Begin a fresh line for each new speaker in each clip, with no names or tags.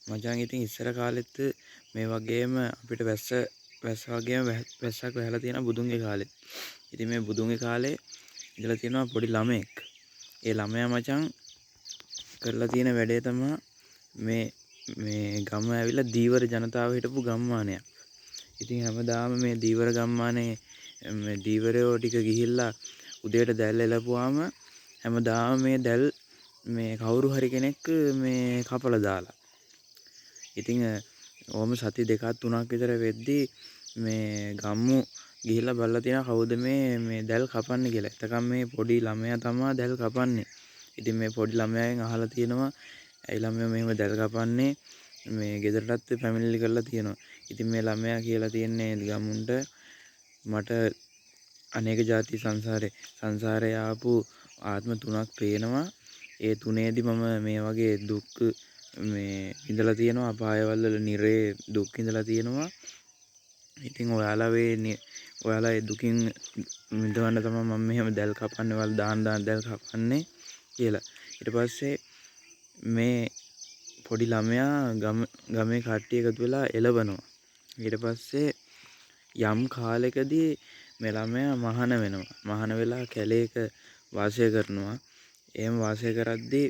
මචං ඉතින් ඉස්සර කාලෙත් මේ වගේම අපිට වැස්ස වගේම වැස්සක් වැහලා තියෙනවා බුදුන්ගේ කාලෙත්. ඉතින් මේ බුදුන්ගේ කාලේ ඉඳලා තියෙනවා පොඩි ළමෙක්. ඒ ළමයා මචං කරලා තියෙන වැඩේ තමයි මේ ගම ඇවිල්ලා දීවර ජනතාව හිටපු ගම්මානයක්. ඉතින් හැමදාම මේ දීවර ගම්මානේ මේ දීවරයෝ ටික ගිහිල්ලා උදේට දැල් එලපුවාම හැමදාම මේ දැල් මේ කවුරු හරි කෙනෙක් මේ කපලා දාලා. ඉතින් ඕම සති දෙකක් තුනක් විතර වෙද්දී මේ ගම්මු ගිහිල්ලා බලලා තියෙනවා කවුද මේ දැල් කපන්නේ කියලා. එතකම් මේ පොඩි ළමයා තමයි දැල් කපන්නේ. ඉතින් මේ පොඩි ළමයාගෙන් අහලා තියෙනවා ඇයි ළමයා මෙහෙම දැල් කපන්නේ මේ ගෙදරටත් පැමිණිලි කරලා තියෙනවා. ඉතින් මේ ළමයා කියලා තියන්නේ ගම්මුන්ට මට අනේක ಜಾති සංසාරේ ආපු ආත්ම තුනක් පේනවා. ඒ තුනේදී මම මේ වගේ දුක් මේ ඉඳලා තියෙනවා අපායවල වල නිරේ දුක් ඉඳලා තියෙනවා. ඉතින් ඔයාලා ඒ දුකින් මිදවන්න තමයි මම මෙහෙම දැල් කපන්නේ වල දාන දැල් කපන්නේ කියලා. ඊට පස්සේ මේ පොඩි ළමයා ගමේ කට්ටිය එකතු වෙලා එළවනවා. ඊට පස්සේ යම් කාලෙකදී මේ ළමයා මහාන වෙනවා. මහාන වෙලා කැලේක වාසය කරනවා. එහෙම වාසය කරද්දී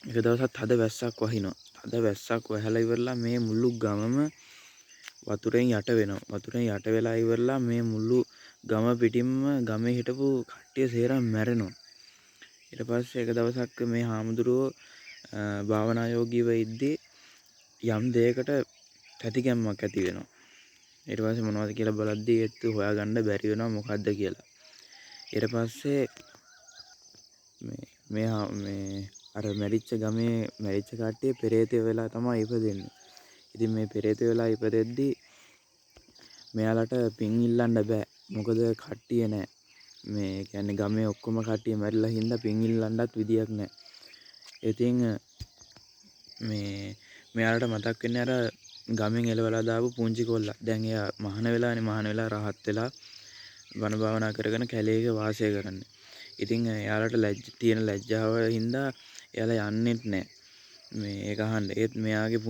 එක දවසක් තද වැස්සක් වහිනවා. තද වැස්සක් වහලා ඉවරලා මේ මුළු ගමම වතුරෙන් යට වෙනවා. වතුරෙන් යට වෙලා ඉවරලා මේ මුළු ගම පිටින්ම ගමේ හිටපු කට්ටිය සේරම මැරෙනවා. ඊට පස්සේ එක දවසක් මේ හාමුදුරුවෝ භාවනා යෝගීව ඉද්දී යම් දෙයකට තැතිගැම්මක් ඇති වෙනවා. ඊට පස්සේ මොනවද කියලා බලද්දී ඒත් හොයාගන්න බැරි වෙනවා මොකද්ද කියලා. ඊට පස්සේ මේ අර මැරිච්ච ගමේ මැරිච්ච කට්ටිය පෙරේතය වෙලා තමයි ඉපදෙන්නේ. ඉතින් මේ පෙරේතය වෙලා ඉපදෙද්දී මෙයාලට පින් ඉල්ලන්න බෑ. මොකද කට්ටිය නැහැ. මේ කියන්නේ ගමේ ඔක්කොම කට්ටිය මැරිලා හින්දා පින් ඉල්ලන්නත් විදියක් නැහැ. ඉතින් මෙයාලට මතක් වෙන්නේ අර ගමෙන් එලවලා දාපු පුංචි කොල්ලා. දැන් එයා මහාන වෙලා රහත් වෙලා බණ භාවනා කරගෙන කැලේක වාසය කරන්නේ. ඉතින් එයාලට තියෙන ලැජ්ජාව හින්දා එයාලා යන්නෙත් නැහැ. මේ ඒක අහන්න. ඒත් මෙයාගේ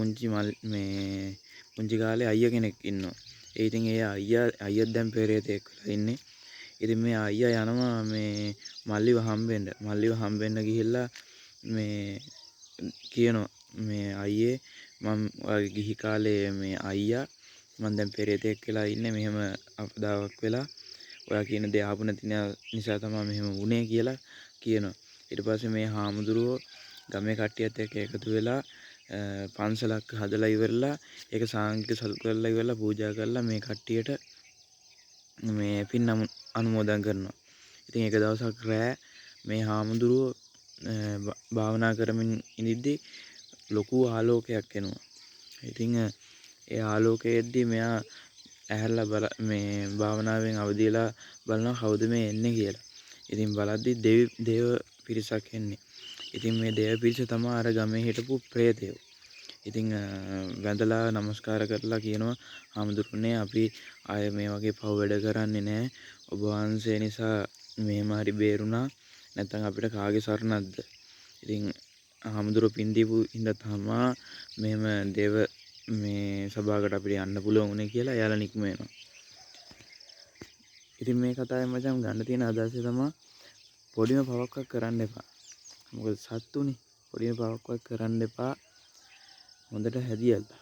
පුංචි කාලේ අයියා කෙනෙක් ඉන්නවා. ඒ ඉතින් ඒ අයියා දැන් පෙරේතෙක් වෙලා ඉන්නේ. ඉතින් මේ අයියා යනවා මේ මල්ලිව හම්බෙන්න ගිහිල්ලා මේ කියනවා මේ අයියේ මම ඔයාගේ ගිහි කාලේ මේ අයියා මම දැන් පෙරේතෙක් වෙලා ඉන්නේ මෙහෙම අපදාවක් වෙලා ඔයා කියන දේ ආපු නැති නිසා තමයි මෙහෙම වුනේ කියලා කියනවා. ඊට පස්සේ මේ හාමුදුරුවෝ ගමේ කට්ටියත් එක්ක එකතු වෙලා පන්සලක් හදලා ඉවරලා ඒක සාංගික සල් කරලා ඉවරලා පූජා කරලා මේ කට්ටියට මේ පින් අනුමෝදන් කරනවා. ඉතින් එක දවසක් රෑ මේ හාමුදුරුවෝ භාවනා කරමින් ඉඳිද්දී ලොකු ආලෝකයක් එනවා. ඉතින් ඒ ආලෝකයේදී මෙයා ඇහැරලා මේ භාවනාවෙන් අවදි වෙලා බලනවා කවුද මේ එන්නේ කියලා. ඉතින් බලද්දි දේව පිරිසක් එන්නේ. ඉතින් මේ දේව පිරිස තමයි අර ගමේ හිටපු ප්‍රේතයෝ. ඉතින් වැඳලා නමස්කාර කරලා කියනවා හාමුදුරනේ අපි ආය මේ වගේ පව් වැඩ කරන්නේ නැහැ. ඔබ වහන්සේ නිසා මෙහෙම හරි බේරුණා. නැත්නම් අපිට කාගේ සරණක්ද? ඉතින් හාමුදුරුවෝ පින් දීපු හින්දා තමා මෙහෙම දේව මේ සභාවකට අපිට යන්න පුළුවන් උනේ කියලා එයාලා නික්ම වෙනවා. ඉතින් මේ කතාවේ මචං ගන්න තියෙන අදහස තමයි පොඩිම පවක්වත් කරන්න එපා. මොකද සත්තුනේ පොඩිම පවක්වත් කරන්න එපා. හොඳට හැදියල්ලා